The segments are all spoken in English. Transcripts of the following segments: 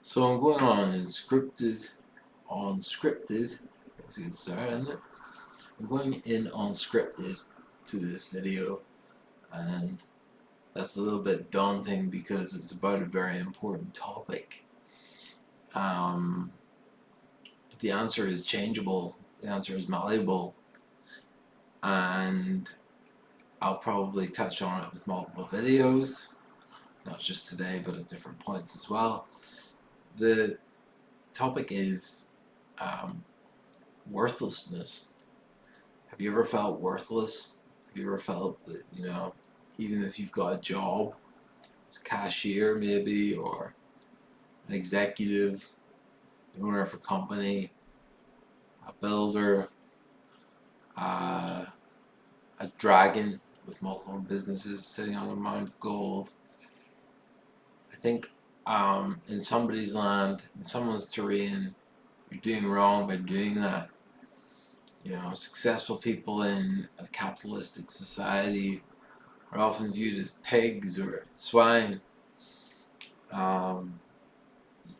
So I'm going on scripted. That's a good start, isn't it? I'm going in on scripted to this video, and that's a little bit daunting because it's about a very important topic. Um, but the answer is changeable. The answer is malleable, and I'll probably touch on it with multiple videos, not just today, but at different points as well. The topic is worthlessness. Have you ever felt worthless? Have you ever felt that, even if you've got a job, as a cashier maybe, or an executive, the owner of a company, a builder, uh, a dragon with multiple businesses sitting on a mound of gold? I think in somebody's land, in someone's terrain, you're doing wrong by doing that. Successful people in a capitalistic society are often viewed as pigs or swine. Um,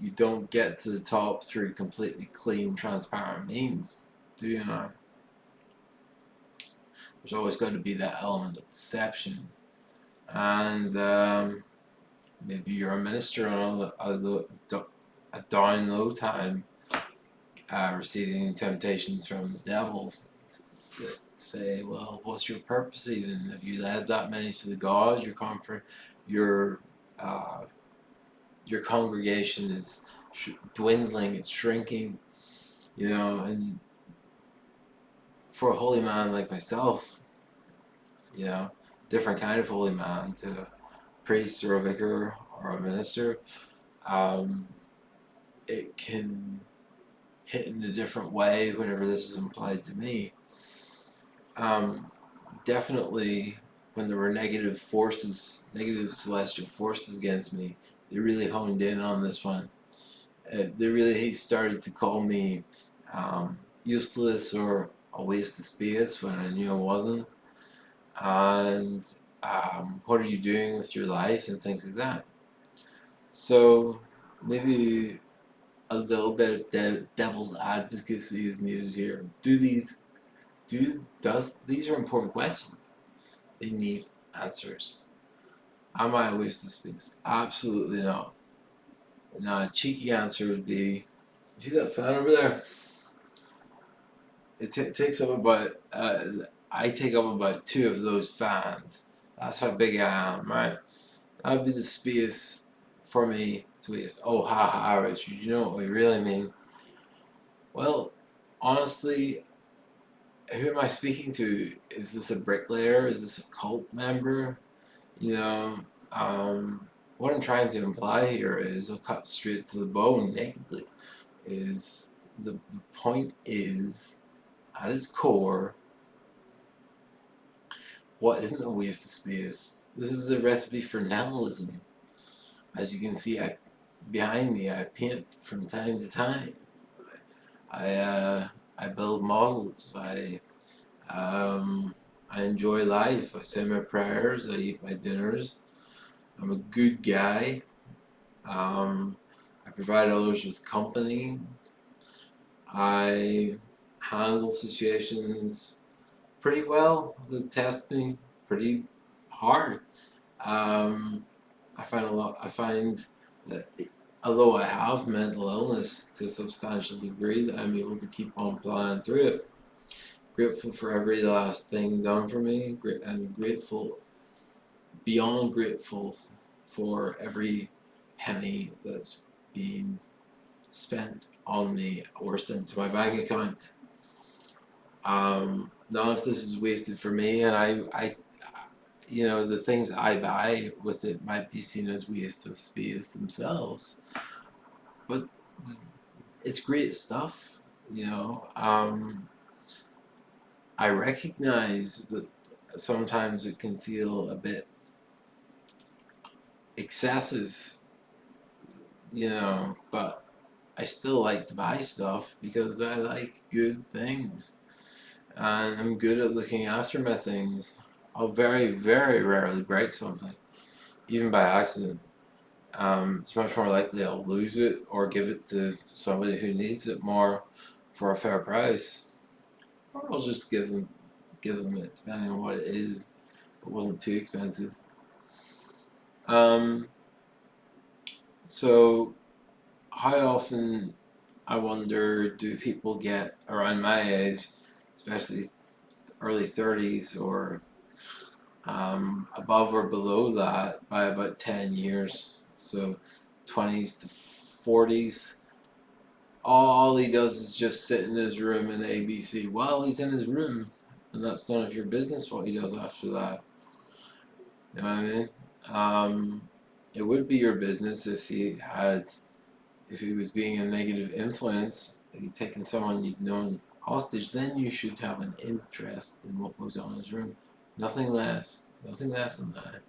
you don't get to the top through completely clean, transparent means, do you know? There's always going to be that element of deception. And maybe you're a minister on a down low time, receiving temptations from the devil that say, well, what's your purpose even? Have you led that many to the God? Your congregation is dwindling, it's shrinking, and for a holy man like myself, different kind of holy man to a priest or a vicar or a minister, it can hit in a different way whenever this is implied to me. Definitely when there were negative celestial forces against me, they really honed in on this one. They really started to call me useless or a waste of space when I knew I wasn't. And what are you doing with your life and things like that. So maybe a little bit of devil's advocacy is needed here. These are important questions. They need answers. Am I a waste of space? Absolutely not. Now, a cheeky answer would be, you see that fan over there? It takes up about, I take up about 2 of those fans. That's how big I am, right? That would be the space for me to waste. Oh, ha ha, Richard, you know what we really mean? Well, honestly, who am I speaking to? Is this a bricklayer? Is this a cult member? You know, what I'm trying to imply here is, I'll cut straight to the bone nakedly, is the point is, at its core, what isn't a waste of space? This is a recipe for nihilism. As you can see, behind me, I paint from time to time. I build models. I enjoy life. I say my prayers. I eat my dinners. I'm a good guy. I provide others with company. I handle situations pretty well that test me pretty hard. I find that although I have mental illness to a substantial degree, that I'm able to keep on plowing through it. Grateful for every last thing done for me. I'm grateful, beyond grateful, for every penny that's been spent on me or sent to my bank account. None of this is wasted for me, and the things I buy with it might be seen as waste of space themselves, but it's great stuff. I recognize that sometimes it can feel a bit excessive, but I still like to buy stuff because I like good things. And I'm good at looking after my things. I'll very, very rarely break something, even by accident. it's much more likely I'll lose it or give it to somebody who needs it more for a fair price, or I'll just give them it depending on what it is. It wasn't too expensive. Um, so how often, I wonder, do people get around my age, especially early 30s or above or below that by about 10 years? So 20s to 40s. All he does is just sit in his room and ABC. Well, he's in his room, and that's none of your business what he does after that. You know what I mean? It would be your business if he was being a negative influence, if he'd taken someone you'd known hostage, then you should have an interest in what goes on in his room. Nothing less. Nothing less than that.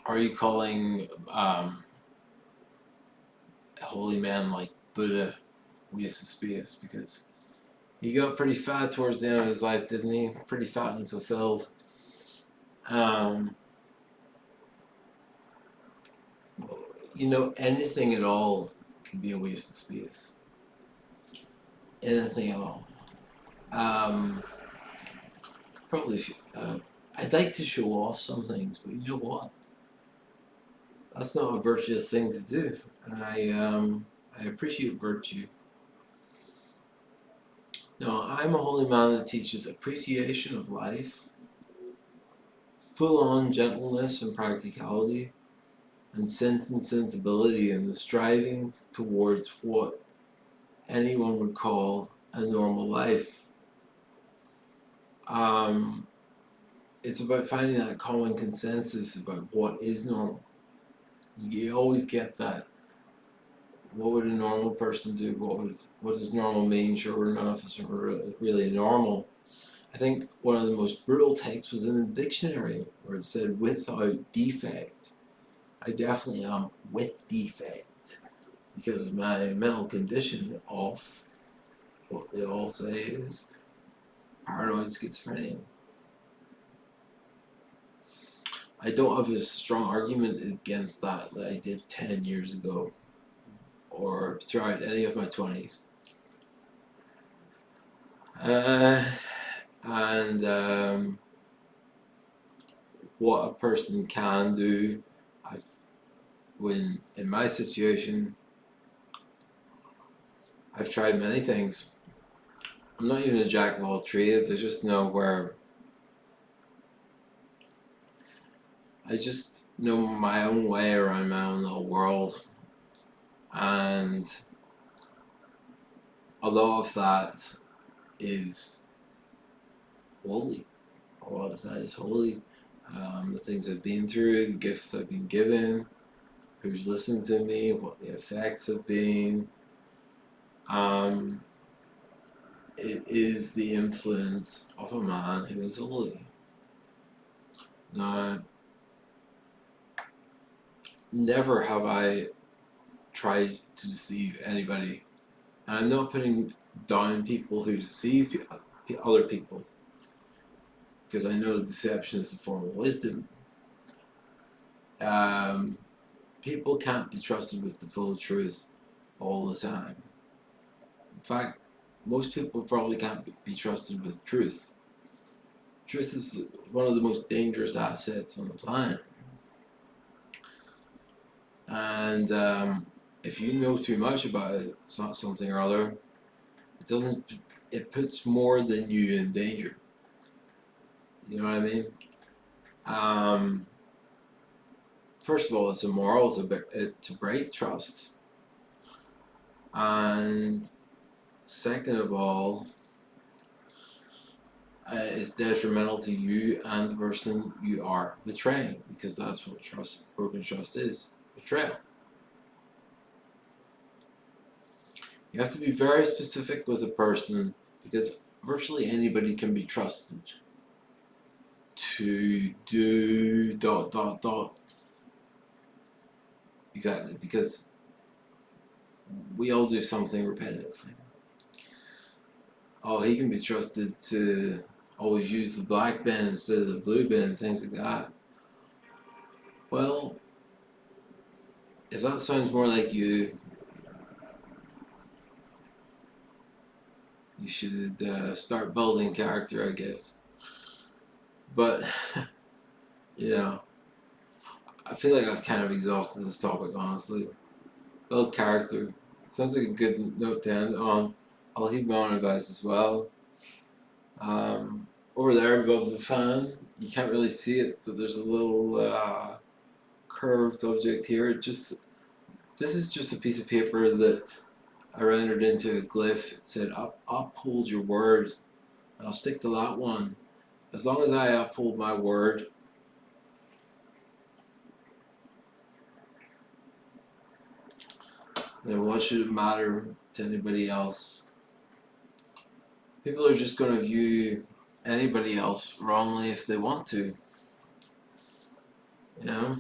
Are you calling a holy man like Buddha waste of space? Because he got pretty fat towards the end of his life, didn't he? Pretty fat and fulfilled. Anything at all could be a waste of space. Anything at all. Probably. I'd like to show off some things, but you know what? That's not a virtuous thing to do. I appreciate virtue. No, I'm a holy man that teaches appreciation of life, full-on gentleness and practicality, and sense and sensibility, and the striving towards what anyone would call a normal life. It's about finding that common consensus about what is normal. You always get that. What would a normal person do? What does normal mean? Sure, none of us are really normal. I think one of the most brutal texts was in the dictionary where it said without defect. I definitely am with defect because of my mental condition of what they all say is paranoid schizophrenia. I don't have a strong argument against that I did 10 years ago or throughout any of my 20s. And what a person can do, when in my situation, I've tried many things. I'm not even a jack of all trades. I just know my own way around my own little world, and a lot of that is holy. A lot of that is holy. The things I've been through, the gifts I've been given, who's listened to me, what the effects have been. It is the influence of a man who is holy. Now, never have I tried to deceive anybody. And I'm not putting down people who deceive other people, because I know deception is a form of wisdom. People can't be trusted with the full truth all the time. In fact, most people probably can't be trusted with truth. Truth is one of the most dangerous assets on the planet. And if you know too much about something or other, it puts more than you in danger. You know what I mean? First of all, it's immoral to break trust. And second of all, it's detrimental to you and the person you are betraying, because that's what broken trust is, betrayal. You have to be very specific with a person, because virtually anybody can be trusted to do ... Exactly, because we all do something repetitively. Oh, he can be trusted to always use the black bin instead of the blue bin, things like that. Well, if that sounds more like you, you should start building character, I guess. But, you know, I feel like I've kind of exhausted this topic, honestly. Build character. It sounds like a good note to end on. I'll heed my own advice as well. Over there above the fan, you can't really see it, but there's a little curved object here. This is just a piece of paper that I rendered into a glyph. It said uphold your word, and I'll stick to that one. As long as I uphold my word, then what should it matter to anybody else? People are just going to view anybody else wrongly if they want to. You know?